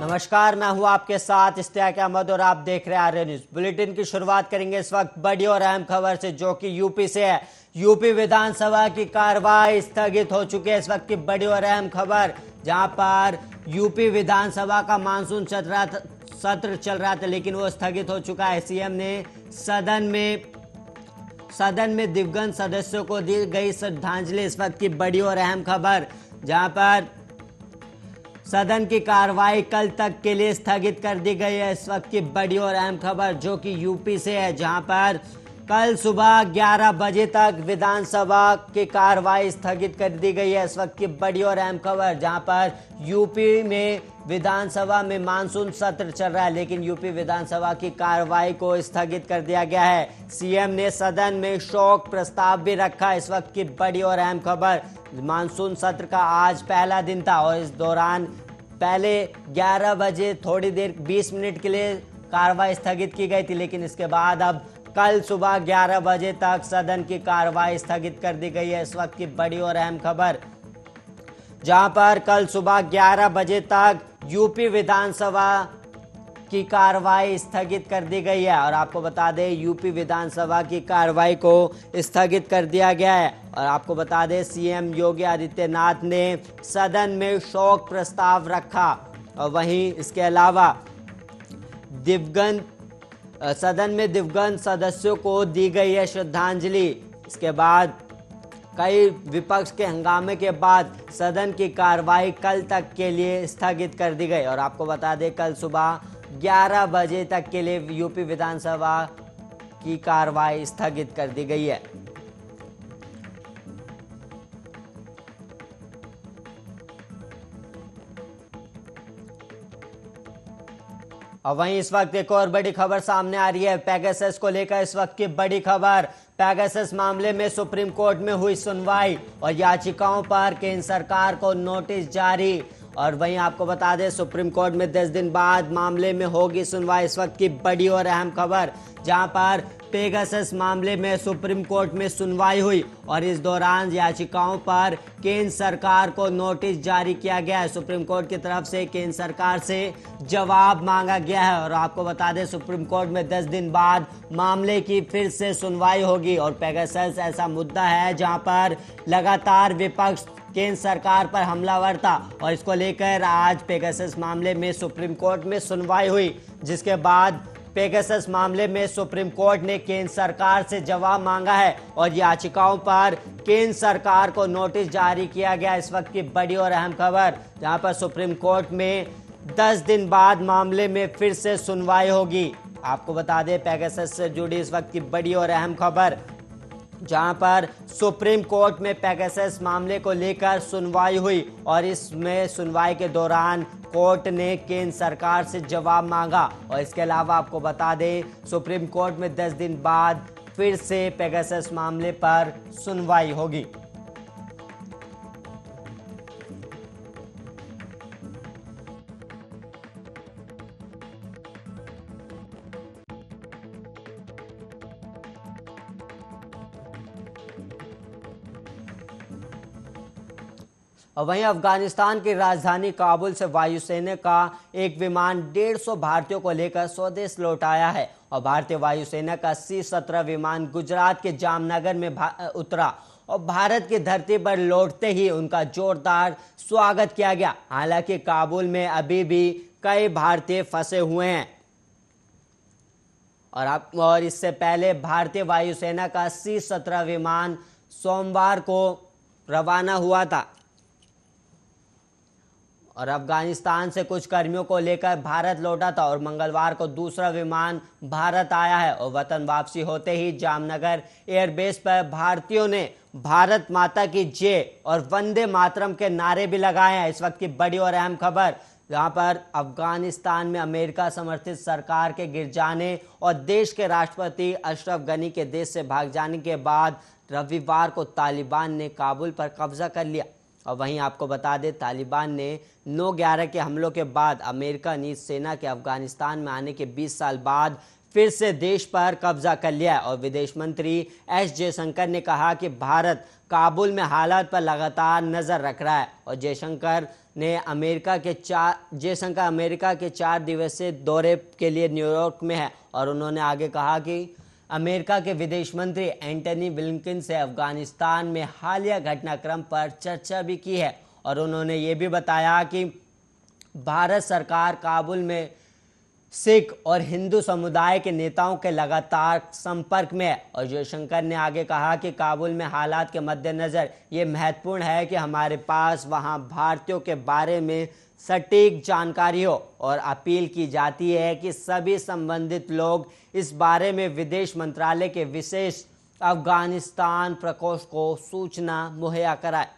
नमस्कार, मैं हूं आपके साथ इश्तियाक अहमद और आप देख रहे हैं आर्य न्यूज बुलेटिन की शुरुआत करेंगे इस वक्त बड़ी और अहम खबर से, जो कि यूपी से है। यूपी विधानसभा की कार्रवाई स्थगित हो चुकी है। इस वक्त की बड़ी और अहम खबर, जहां पर यूपी विधानसभा का मानसून सत्र चल रहा था, लेकिन वो स्थगित हो चुका है। सीएम ने सदन में दिवंगत सदस्यों को दी गई श्रद्धांजलि। इस वक्त की बड़ी और अहम खबर, जहां पर सदन की कार्रवाई कल तक के लिए स्थगित कर दी गई है। इस वक्त की बड़ी और अहम खबर जो कि यूपी से है, जहां पर कल सुबह 11 बजे तक विधानसभा की कार्रवाई स्थगित कर दी गई है। इस वक्त की बड़ी और अहम खबर, जहां पर यूपी में विधानसभा में मानसून सत्र चल रहा है, लेकिन यूपी विधानसभा की कार्रवाई को स्थगित कर दिया गया है। सीएम ने सदन में शोक प्रस्ताव भी रखा। इस वक्त की बड़ी और अहम खबर, मानसून सत्र का आज पहला दिन था और इस दौरान पहले 11 बजे थोड़ी देर 20 मिनट के लिए कार्रवाई स्थगित की गई थी, लेकिन इसके बाद अब कल सुबह 11 बजे तक सदन की कार्रवाई स्थगित कर दी गई है। इस वक्त की बड़ी और अहम खबर, जहां पर कल सुबह 11 बजे तक यूपी विधानसभा की कार्रवाई स्थगित कर दी गई है। और आपको बता दें, यूपी विधानसभा की कार्रवाई को स्थगित कर दिया गया है। और आपको बता दें, सीएम योगी आदित्यनाथ ने सदन में शोक प्रस्ताव रखा। और वहीं इसके अलावा सदन में दिवंगत सदस्यों को दी गई है श्रद्धांजलि। इसके बाद कई विपक्ष के हंगामे के बाद सदन की कार्रवाई कल तक के लिए स्थगित कर दी गई। और आपको बता दें, कल सुबह 11 बजे तक के लिए यूपी विधानसभा की कार्रवाई स्थगित कर दी गई है। और वहीं इस वक्त एक और बड़ी खबर सामने आ रही है पेगासस को लेकर। इस वक्त की बड़ी खबर, पेगासस मामले में सुप्रीम कोर्ट में हुई सुनवाई और याचिकाओं पर केंद्र सरकार को नोटिस जारी। और वहीं आपको बता दें, सुप्रीम कोर्ट में 10 दिन बाद मामले में होगी सुनवाई। इस वक्त की बड़ी और अहम खबर, जहां पर पेगासस मामले में सुप्रीम कोर्ट में सुनवाई हुई और इस दौरान याचिकाओं पर केंद्र सरकार को नोटिस जारी किया गया है। सुप्रीम कोर्ट की तरफ से केंद्र सरकार से जवाब मांगा गया है। और आपको बता दें, सुप्रीम कोर्ट में 10 दिन बाद मामले की फिर से सुनवाई होगी। और पेगासस ऐसा मुद्दा है जहां पर लगातार विपक्ष केंद्र सरकार पर हमलावर था और इसको लेकर आज पेगासस मामले में सुप्रीम कोर्ट में सुनवाई हुई, जिसके बाद पेगासस मामले में सुप्रीम कोर्ट ने केंद्र सरकार से जवाब मांगा है और याचिकाओं पर केंद्र सरकार को नोटिस जारी किया गया। इस वक्त की बड़ी और अहम खबर, जहां पर सुप्रीम कोर्ट में 10 दिन बाद मामले में फिर से सुनवाई होगी। आपको बता दें, पेगासस से जुड़ी इस वक्त की बड़ी और अहम खबर, जहां पर सुप्रीम कोर्ट में पेगासस मामले को लेकर सुनवाई हुई और इसमें सुनवाई के दौरान कोर्ट ने केंद्र सरकार से जवाब मांगा। और इसके अलावा आपको बता दें, सुप्रीम कोर्ट में 10 दिन बाद फिर से पेगासस मामले पर सुनवाई होगी। और वहीं अफगानिस्तान की राजधानी काबुल से वायुसेना का एक विमान 150 भारतीयों को लेकर स्वदेश लौट आया है। और भारतीय वायुसेना का C-17 विमान गुजरात के जामनगर में उतरा और भारत की धरती पर लौटते ही उनका जोरदार स्वागत किया गया। हालांकि काबुल में अभी भी कई भारतीय फंसे हुए हैं। और इससे पहले भारतीय वायुसेना का C-17 विमान सोमवार को रवाना हुआ था और अफगानिस्तान से कुछ कर्मियों को लेकर भारत लौटा था। और मंगलवार को दूसरा विमान भारत आया है। और वतन वापसी होते ही जामनगर एयरबेस पर भारतीयों ने भारत माता की जय और वंदे मातरम के नारे भी लगाए हैं। इस वक्त की बड़ी और अहम खबर, जहां पर अफगानिस्तान में अमेरिका समर्थित सरकार के गिर जाने और देश के राष्ट्रपति अशरफ गनी के देश से भाग जाने के बाद रविवार को तालिबान ने काबुल पर कब्जा कर लिया। और वहीं आपको बता दें, तालिबान ने 9/11 के हमलों के बाद अमेरिकन सेना के अफगानिस्तान में आने के 20 साल बाद फिर से देश पर कब्जा कर लिया। और विदेश मंत्री एस जयशंकर ने कहा कि भारत काबुल में हालात पर लगातार नजर रख रहा है। और जयशंकर अमेरिका के 4 दिवसीय दौरे के लिए न्यूयॉर्क में है। और उन्होंने आगे कहा कि अमेरिका के विदेश मंत्री एंटनी ब्लिंकन से अफगानिस्तान में हालिया घटनाक्रम पर चर्चा भी की है। और उन्होंने ये भी बताया कि भारत सरकार काबुल में सिख और हिंदू समुदाय के नेताओं के लगातार संपर्क में है। और जयशंकर ने आगे कहा कि काबुल में हालात के मद्देनज़र ये महत्वपूर्ण है कि हमारे पास वहां भारतीयों के बारे में सटीक जानकारी हो। और अपील की जाती है कि सभी संबंधित लोग इस बारे में विदेश मंत्रालय के विशेष अफगानिस्तान प्रकोष्ठ को सूचना मुहैया कराए।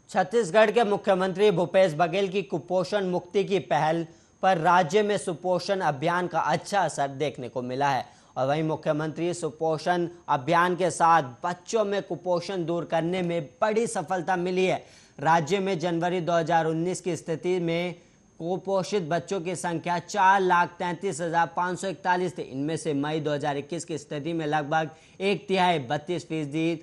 छत्तीसगढ़ के मुख्यमंत्री भूपेश बघेल की कुपोषण मुक्ति की पहल पर राज्य में सुपोषण अभियान का अच्छा असर देखने को मिला है। और वहीं मुख्यमंत्री सुपोषण अभियान के साथ बच्चों में कुपोषण दूर करने में बड़ी सफलता मिली है। राज्य में जनवरी 2019 की स्थिति में कुपोषित बच्चों की संख्या 4,33,541 थी। इनमें से मई 2021 की स्थिति में लगभग 1/32%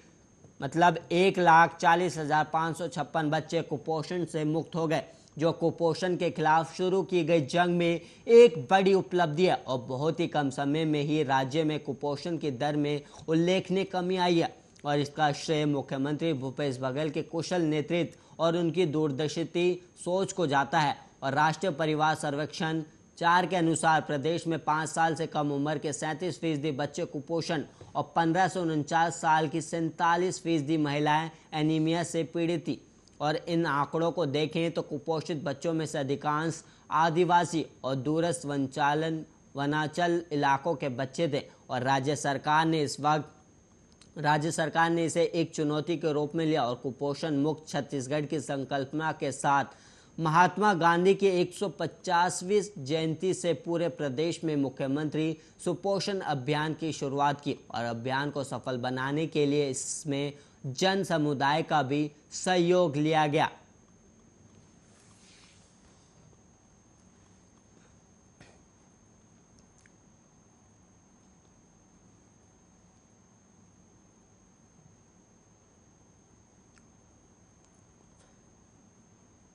मतलब 1,40,556 बच्चे कुपोषण से मुक्त हो गए, जो कुपोषण के खिलाफ शुरू की गई जंग में एक बड़ी उपलब्धि है। और बहुत ही कम समय में ही राज्य में कुपोषण की दर में उल्लेखनीय कमी आई है। और इसका श्रेय मुख्यमंत्री भूपेश बघेल के कुशल नेतृत्व और उनकी दूरदर्शी सोच को जाता है। और राष्ट्रीय परिवार सर्वेक्षण 4 के अनुसार प्रदेश में 5 साल से कम उम्र के 37% बच्चे कुपोषण और 15 से 49 साल की 47% महिलाएं एनीमिया से पीड़ित थी। और इन आंकड़ों को देखें तो कुपोषित बच्चों में से अधिकांश आदिवासी और दूरस्थ वनांचल इलाकों के बच्चे थे। और राज्य सरकार ने इसे एक चुनौती के रूप में लिया और कुपोषण मुक्त छत्तीसगढ़ की संकल्पना के साथ महात्मा गांधी की 150वीं जयंती से पूरे प्रदेश में मुख्यमंत्री सुपोषण अभियान की शुरुआत की। और अभियान को सफल बनाने के लिए इसमें जन समुदाय का भी सहयोग लिया गया।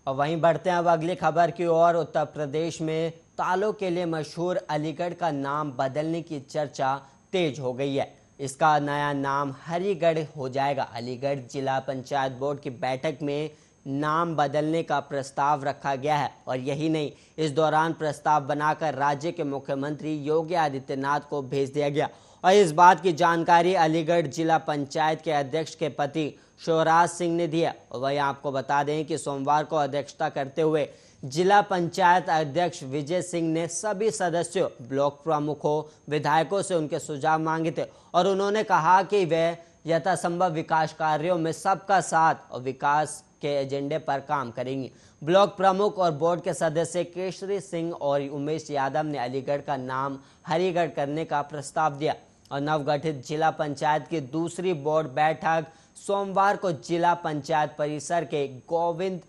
और वहीं बढ़ते हैं अब अगली खबर की ओर। उत्तर प्रदेश में तालों के लिए मशहूर अलीगढ़ का नाम बदलने की चर्चा तेज हो गई है। इसका नया नाम हरिगढ़ हो जाएगा। अलीगढ़ जिला पंचायत बोर्ड की बैठक में नाम बदलने का प्रस्ताव रखा गया है। और यही नहीं, इस दौरान प्रस्ताव बनाकर राज्य के मुख्यमंत्री योगी आदित्यनाथ को भेज दिया गया। और इस बात की जानकारी अलीगढ़ जिला पंचायत के अध्यक्ष के पति शिवराज सिंह ने दिया। और वही आपको बता दें कि सोमवार को अध्यक्षता करते हुए जिला पंचायत अध्यक्ष विजय सिंह ने सभी सदस्यों, ब्लॉक प्रमुखों, विधायकों से उनके सुझाव मांगे थे। और उन्होंने कहा कि वे यथासंभव विकास कार्यों में सबका साथ और विकास के एजेंडे पर काम करेंगी। ब्लॉक प्रमुख और बोर्ड के सदस्य केशरी सिंह और उमेश यादव ने अलीगढ़ का नाम हरिगढ़ करने का प्रस्ताव दिया। और नवगठित जिला पंचायत की दूसरी बोर्ड बैठक सोमवार को जिला पंचायत परिसर के गोविंद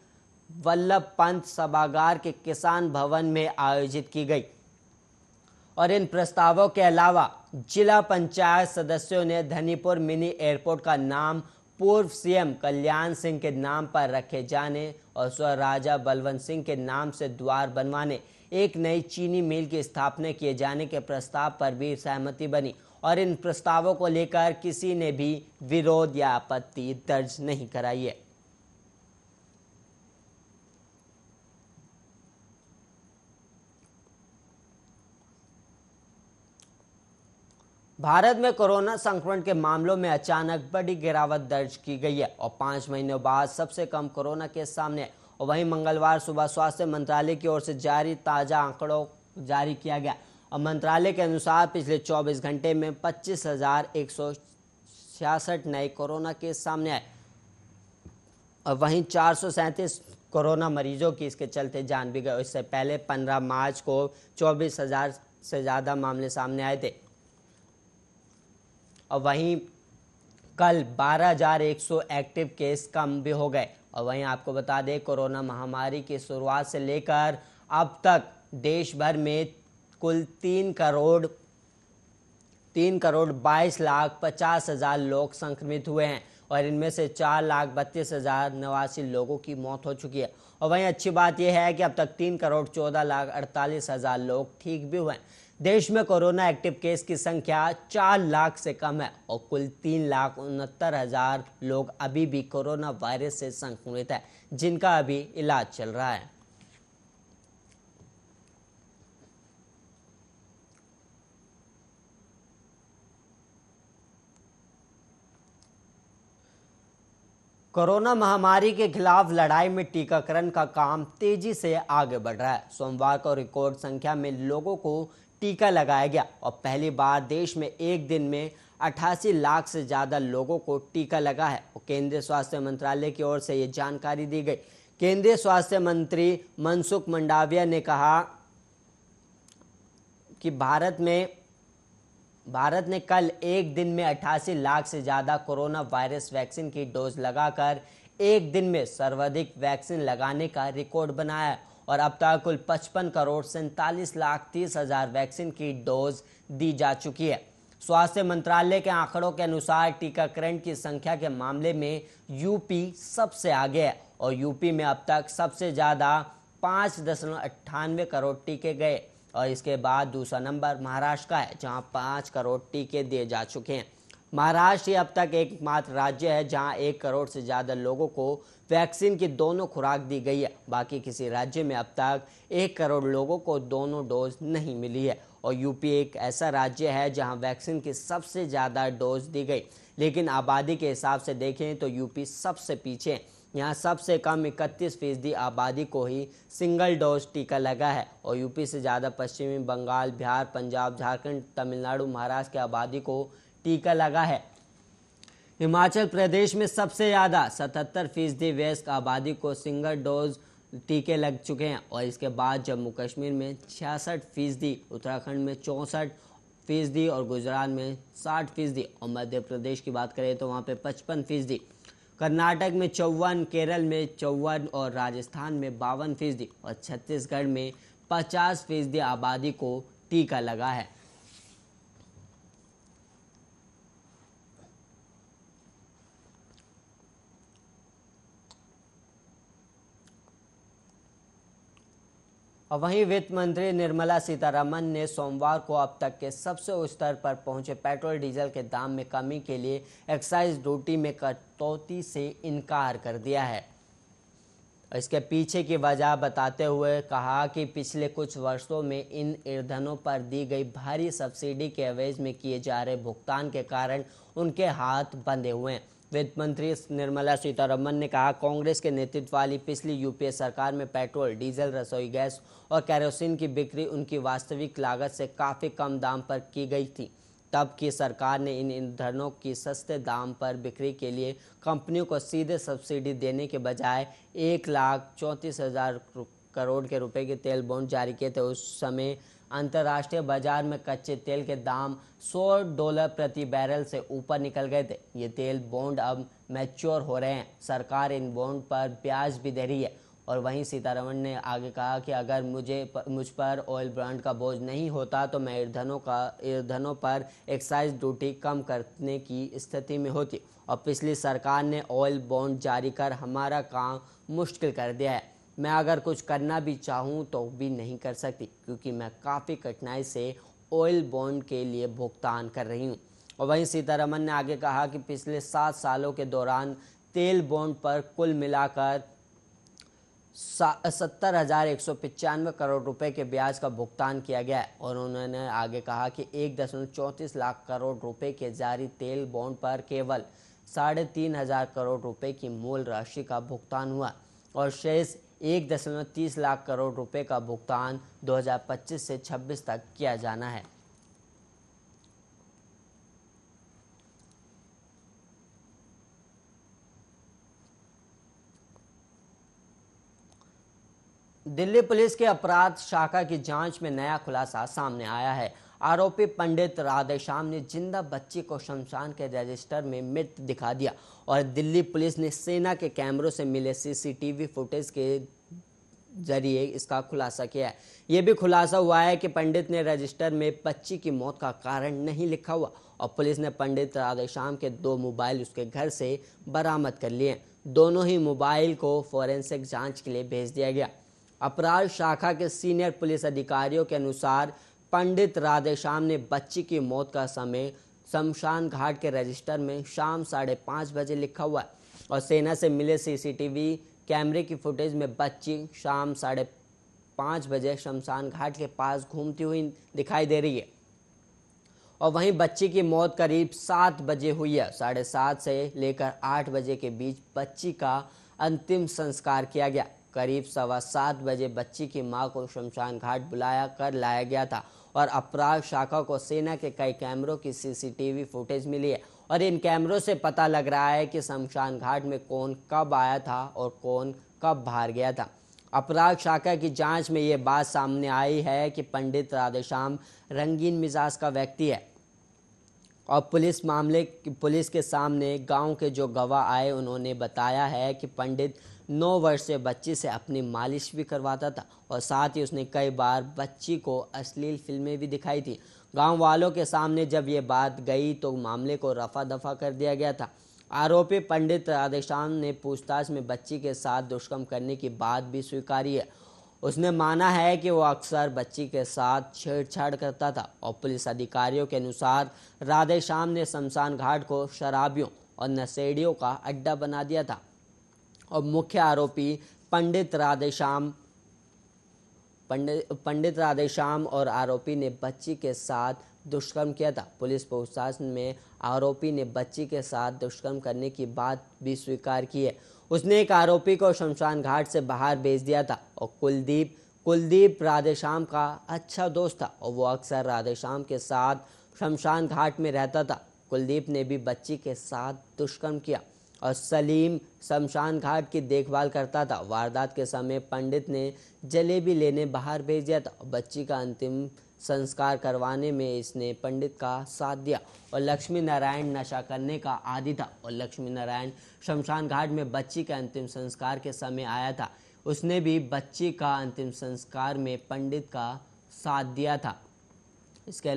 वल्लभ पंत सभागार के किसान भवन में आयोजित की गई। और इन प्रस्तावों के अलावा जिला पंचायत सदस्यों ने धनीपुर मिनी एयरपोर्ट का नाम पूर्व सीएम कल्याण सिंह के नाम पर रखे जाने और स्व राजा बलवंत सिंह के नाम से द्वार बनवाने, एक नई चीनी मिल की स्थापना किए जाने के प्रस्ताव पर भी सहमति बनी। और इन प्रस्तावों को लेकर किसी ने भी विरोध या आपत्ति दर्ज नहीं कराई है। भारत में कोरोना संक्रमण के मामलों में अचानक बड़ी गिरावट दर्ज की गई है और 5 महीनों बाद सबसे कम कोरोना केस सामने है। और वहीं मंगलवार सुबह स्वास्थ्य मंत्रालय की ओर से जारी ताज़ा आंकड़ों जारी किया गया। और मंत्रालय के अनुसार पिछले 24 घंटे में 25,166 नए कोरोना केस सामने आए। और वहीं 437 कोरोना मरीजों की इसके चलते जान भी गए। इससे पहले 15 मार्च को 24,000 से ज़्यादा मामले सामने आए थे। और वहीं कल 12,100 एक्टिव केस कम भी हो गए। और वहीं आपको बता दें, कोरोना महामारी की शुरुआत से लेकर अब तक देश भर में कुल 3,22,50,000 लोग संक्रमित हुए हैं और इनमें से 4,32,089 लोगों की मौत हो चुकी है। और वहीं अच्छी बात यह है कि अब तक 3,14,48,000 लोग ठीक भी हुए हैं। देश में कोरोना एक्टिव केस की संख्या 4 लाख से कम है और कुल 3,69,000 लोग अभी भी कोरोना वायरस से संक्रमित है, जिनका अभी इलाज चल रहा है। कोरोना महामारी के खिलाफ लड़ाई में टीकाकरण का काम तेजी से आगे बढ़ रहा है। सोमवार को रिकॉर्ड संख्या में लोगों को टीका लगाया गया और पहली बार देश में एक दिन में 88 लाख से ज्यादा लोगों को टीका लगा है और केंद्रीय स्वास्थ्य मंत्रालय की ओर से ये जानकारी दी गई। केंद्रीय स्वास्थ्य मंत्री मनसुख मंडाविया ने कहा कि भारत ने कल एक दिन में 88 लाख से ज्यादा कोरोना वायरस वैक्सीन की डोज लगाकर एक दिन में सर्वाधिक वैक्सीन लगाने का रिकॉर्ड बनाया है और अब तक कुल 55,47,30,000 वैक्सीन की डोज दी जा चुकी है। स्वास्थ्य मंत्रालय के आंकड़ों के अनुसार टीकाकरण की संख्या के मामले में यूपी सबसे आगे है और यूपी में अब तक सबसे ज्यादा 5.98 करोड़ टीके गए और इसके बाद दूसरा नंबर महाराष्ट्र का है, जहां 5 करोड़ टीके दिए जा चुके हैं। महाराष्ट्र अब तक एकमात्र राज्य है जहां 1 करोड़ से ज्यादा लोगों को वैक्सीन की दोनों खुराक दी गई है। बाकी किसी राज्य में अब तक 1 करोड़ लोगों को दोनों डोज नहीं मिली है और यूपी एक ऐसा राज्य है जहां वैक्सीन की सबसे ज्यादा डोज दी गई, लेकिन आबादी के हिसाब से देखें तो यूपी सबसे पीछे है। यहाँ सबसे कम 31% आबादी को ही सिंगल डोज टीका लगा है और यूपी से ज़्यादा पश्चिमी बंगाल, बिहार, पंजाब, झारखंड, तमिलनाडु, महाराष्ट्र की आबादी को टीका लगा है। हिमाचल प्रदेश में सबसे ज़्यादा 77% वयस्क आबादी को सिंगल डोज टीके लग चुके हैं और इसके बाद जम्मू कश्मीर में 66%, उत्तराखंड में 64% और गुजरात में 60% और मध्य प्रदेश की बात करें तो वहाँ पे 55%, कर्नाटक में 54%, केरल में 54% और राजस्थान में 52% और छत्तीसगढ़ में 50% आबादी को टीका लगा है। और वहीं वित्त मंत्री निर्मला सीतारमण ने सोमवार को अब तक के सबसे उच्च स्तर पर पहुंचे पेट्रोल डीजल के दाम में कमी के लिए एक्साइज ड्यूटी में कटौती से इनकार कर दिया है। इसके पीछे की वजह बताते हुए कहा कि पिछले कुछ वर्षों में इन ईंधनों पर दी गई भारी सब्सिडी के एवज में किए जा रहे भुगतान के कारण उनके हाथ बंधे हुए हैं। वित्त मंत्री निर्मला सीतारमण ने कहा, कांग्रेस के नेतृत्व वाली पिछली यूपीए सरकार में पेट्रोल, डीजल, रसोई गैस और केरोसिन की बिक्री उनकी वास्तविक लागत से काफ़ी कम दाम पर की गई थी। तब की सरकार ने इन ईंधनों की सस्ते दाम पर बिक्री के लिए कंपनियों को सीधे सब्सिडी देने के बजाय 1,34,000 करोड़ के रुपए के तेल बॉन्ड जारी किए थे। उस समय अंतर्राष्ट्रीय बाजार में कच्चे तेल के दाम $100 प्रति बैरल से ऊपर निकल गए थे। ये तेल बॉन्ड अब मैच्योर हो रहे हैं। सरकार इन बॉन्ड पर ब्याज भी दे रही है। और वहीं सीतारमण ने आगे कहा कि अगर मुझ पर ऑयल ब्रांड का बोझ नहीं होता तो मैं ईंधनों पर एक्साइज ड्यूटी कम करने की स्थिति में होती और पिछली सरकार ने ऑयल बॉन्ड जारी कर हमारा काम मुश्किल कर दिया है। मैं अगर कुछ करना भी चाहूँ तो भी नहीं कर सकती क्योंकि मैं काफ़ी कठिनाई से ऑयल बॉन्ड के लिए भुगतान कर रही हूँ। और वहीं सीतारमण ने आगे कहा कि पिछले 7 सालों के दौरान तेल बॉन्ड पर कुल मिलाकर 70,195 करोड़ रुपए के ब्याज का भुगतान किया गया है। और उन्होंने आगे कहा कि 1.34 लाख करोड़ रुपए के जारी तेल बॉन्ड पर केवल 3,500 करोड़ रुपए की मूल राशि का भुगतान हुआ और शेष 1.30 लाख करोड़ रुपए का भुगतान 2025 से 26 तक किया जाना है। दिल्ली पुलिस के अपराध शाखा की जांच में नया खुलासा सामने आया है। आरोपी पंडित राधेश्याम ने जिंदा बच्ची को शमशान के रजिस्टर में मृत दिखा दिया और दिल्ली पुलिस ने सेना के कैमरों से मिले सीसीटीवी फुटेज के जरिए इसका खुलासा किया है। यह भी खुलासा हुआ है कि पंडित ने रजिस्टर में बच्ची की मौत का कारण नहीं लिखा हुआ और पुलिस ने पंडित राधेश्याम के 2 मोबाइल उसके घर से बरामद कर लिए। दोनों ही मोबाइल को फोरेंसिक जांच के लिए भेज दिया गया। अपराध शाखा के सीनियर पुलिस अधिकारियों के अनुसार पंडित राधेश्याम ने बच्ची की मौत का समय शमशान घाट के रजिस्टर में शाम 5:30 बजे लिखा हुआ है और सेना से मिले सीसीटीवी कैमरे की फुटेज में बच्ची शाम 5:30 बजे शमशान घाट के पास घूमती हुई दिखाई दे रही है और वहीं बच्ची की मौत करीब 7 बजे हुई है। 7:30 से लेकर 8 बजे के बीच बच्ची का अंतिम संस्कार किया गया। करीब 7:15 बजे बच्ची की मां को शमशान घाट बुलाया कर लाया गया था और अपराध शाखा को सेना के कई कैमरों की सीसीटीवी फुटेज मिली है और इन कैमरों से पता लग रहा है कि शमशान घाट में कौन कब आया था और कौन कब बाहर गया था। अपराध शाखा की जांच में ये बात सामने आई है कि पंडित राधेश्याम रंगीन मिजाज का व्यक्ति है और पुलिस के सामने गांव के जो गवाह आए उन्होंने बताया है कि पंडित 9 वर्षीय बच्ची से अपनी मालिश भी करवाता था और साथ ही उसने कई बार बच्ची को अश्लील फिल्में भी दिखाई थी। गांव वालों के सामने जब ये बात गई तो मामले को रफा दफा कर दिया गया था। आरोपी पंडित राधेश्याम ने पूछताछ में बच्ची के साथ दुष्कर्म करने की बात भी स्वीकारी है। उसने माना है कि वो अक्सर बच्ची के साथ छेड़छाड़ करता था और पुलिस अधिकारियों के अनुसार राधेश्याम ने शमशान घाट को शराबियों और नशेड़ियों का अड्डा बना दिया था और मुख्य आरोपी पंडित राधेश्याम और आरोपी ने बच्ची के साथ दुष्कर्म किया था। पुलिस पूछताछ में आरोपी ने बच्ची के साथ दुष्कर्म करने की बात भी स्वीकार की है। उसने एक आरोपी को शमशान घाट से बाहर भेज दिया था और कुलदीप राधेश्याम का अच्छा दोस्त था और वो अक्सर राधेश्याम के साथ शमशान घाट में रहता था। कुलदीप ने भी बच्ची के साथ दुष्कर्म किया और सलीम शमशान घाट की देखभाल करता था। वारदात के समय पंडित ने जलेबी लेने बाहर भेज दिया था। बच्ची का अंतिम संस्कार करवाने में इसने पंडित का साथ दिया और लक्ष्मी नारायण नशा करने का आदी था और लक्ष्मी नारायण शमशान घाट में बच्ची के अंतिम संस्कार के समय आया था। उसने भी बच्ची का अंतिम संस्कार में पंडित का साथ दिया था। इसके